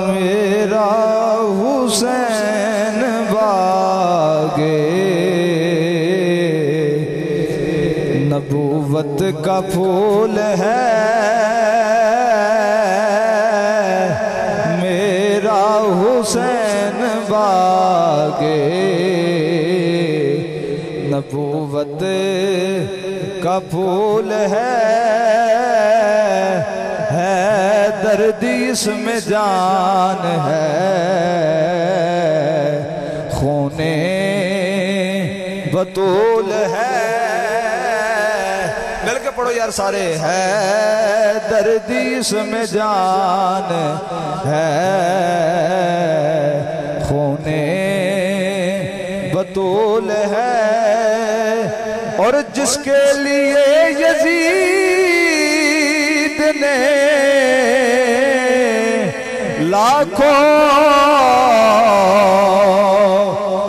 मेरा हुसैन बागे नबूवत का फूल है, मेरा हुसैन बागे नबूवत का फूल है दर्द इसमें जान है, खूने बतूल है। मिल के पढ़ो यार सारे, है दर्द इसमें जान है, खूने बतूल है। और जिसके लिए यजीद ने लाखों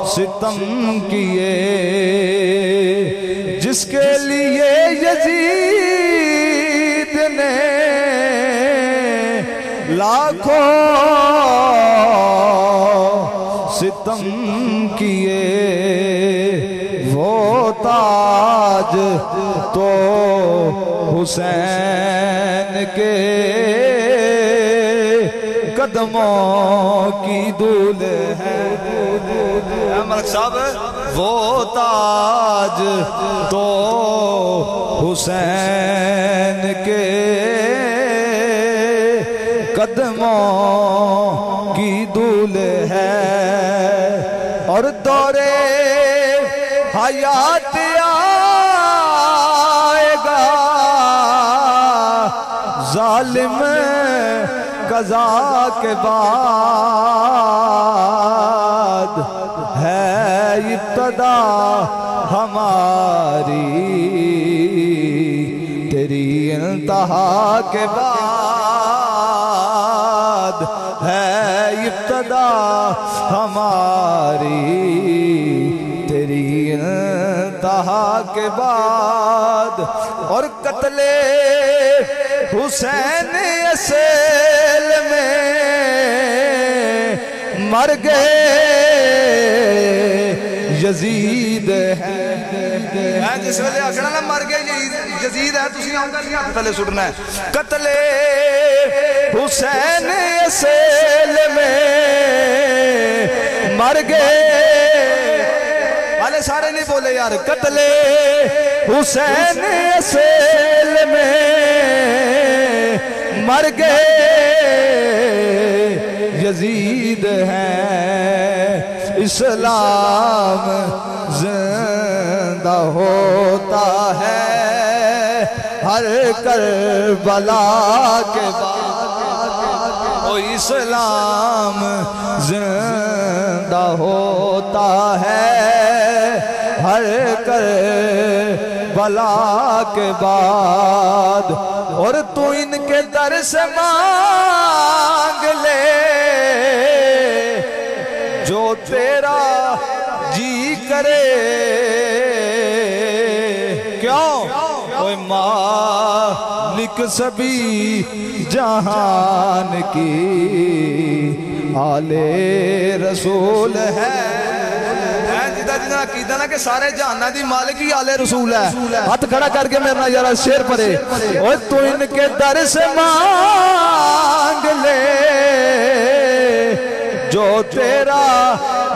सितम किए, जिसके लिए यजीद ने लाखों सितम किए, वो ताज तो हुसैन के कदमों की धूल है। मलक साहब, वो ताज तो हुसैन के कदमों की धूल है। और दौरे हयात आएगा जालिम कज़ा के बाद, है इब्तदा हमारी तेरी इंतहा के बाद, है इब्तदा हमारी तेरी इंतहा के बाद। और कत्ले हुसैन असेल में मर गए यजीद है। जिस वेले आखना ना मर गए यजीद है, तुसी आउंदा नहीं हाथ थले सुटना है। कत्ले हुसैन असेल में मर गए, वाले सारे नहीं बोले यार। कत्ले हुसैन असेल में मर गए यजीद हैं। इस्लाम जिंदा होता है हर करबला के बाद। ओ इस्लाम जिंदा होता है हर करबला के बाद। और तू इनके दर से मांग ले जो तेरा जी करे। क्यों? कोई मालिक सभी जहान की आले रसूल है। कीदा ना कि सारे जहाना दी मालिक ही आले रसूल है। हाथ खड़ा करके मेरा यार शेर परे। और तू इनके दर से मांग ले जो तेरा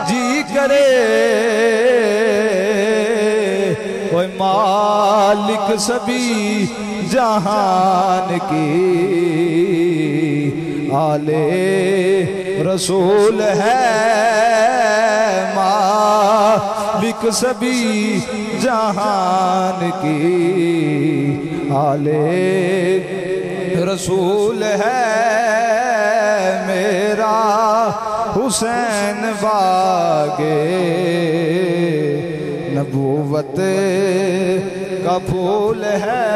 जी करे। कोई मालिक सभी जहान की आले रसूल है। मालिक सभी जहान की आले रसूल है। मेरा हुसैन बागे नबूवत का फूल है।